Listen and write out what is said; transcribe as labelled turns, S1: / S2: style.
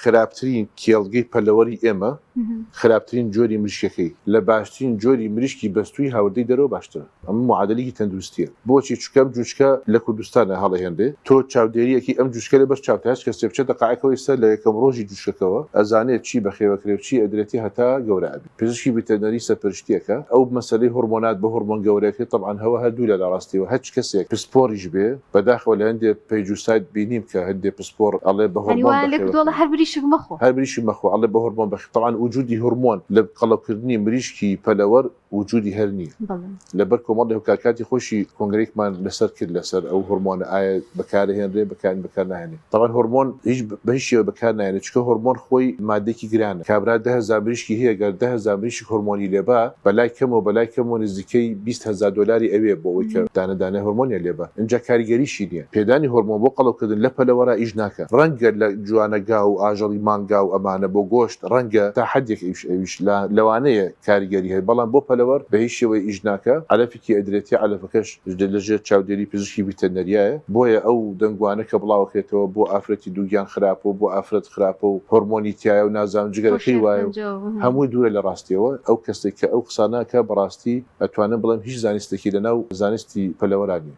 S1: خراپترین کێڵگەی پەلەوەری ئێمە خراپترین جۆری مریشکەکەی لە باشترین جۆری مریشکی بەستووی هاوردەی دەرەوە باشترە ئەم معادلێکی تەندروستیە بۆچی چکەم جوچکە لە کوردستانە هەڵەهێندێ تۆ چاودێریەکی ئەم جوچکە لە بەر چاوتاش کە سێ بچێتە قاعەکەوەی سەر لە یەکەم ڕۆژی جوچکەکەەوە ئەزانێت چی بەخێوەکرێ و چی ئەدرێتی هەتا گەورە ئەبێ پزیشکی ڤێتەرنەری سەرپەرشتیەکە ئەو مەسەلەی هۆرمۆنات بە هۆرمۆن گەورەکەی طبعاً هەوە هەردوو لە ڕاستیەوە هەچ کەسێک پسپۆریش بێ بەداخەوە لە هەندێک پێیجوسایت بینیم کە هەندێک پسپۆر ئەڵێ بە هۆرمۆن
S2: هەر بریشک مەخۆ
S1: هەر بریشی مەخۆ ئەڵێ بە هۆرمۆن بەخ طبعاً وجودی هۆرمۆن لە قەڵەوکردنی مریشکی پەلەوەر وجودی هەر نییە لەبەر کۆمەڵی هۆکارکاتی خۆشی کۆنگرێکمان لەسەر کرد لەسەر ئەو هۆرمۆنە ئایا بەکارهێنرێ بەکار ناهێنێ طبعاً هۆرمۆن هیچ بە هیچ شێوە بەکار ناهێنێت چکە هۆرمۆن خۆی مادێکی گرانە کابرا 10,000 مریشکی هەیە گەر 10,000 مریشک هۆرمۆنی لێبا بەلای کەمەوە نزیکەی 20,000 دلاری ئەوێ بۆ ئەوەی کە دانەدانە هۆرمۆنیە لێبا اینجا کاریگەریشی نییە پێدانی هۆرمۆن بۆ قەڵەوکردن لە پەلەوەرا ئیش ناکە ڕەنگە لە جوانەگا و ئاژەڵی مانگا و ئەمانە بۆ گۆشت ڕەنگە تا حەدێک ئەویش لەوانەیە کاریگەری هەیە بەڵام بۆ پەلەوەر بە هیچ شێوەی ئیش ناکە علەفێکی ئەدرێتی علەفەکەش لەژێر چاودێری پزیشکی ڤێتەرنەریایە بۆیە ئەو دەنگوانە کە بڵاوەکرێتەوە بۆ ئافرەتی دووگیان خراپە بۆ ئافرەت خراپە و هۆرمۆنی تایە و نازانم جگەرەکەی وایە هەمووی دوورە لە ڕاستیەوە ئەو کەسێک کە ئەو قساناکە بەڕاستی ئەتوانم بڵێم هیچ زانستێکی لەناو زانستی پەلەوەرانی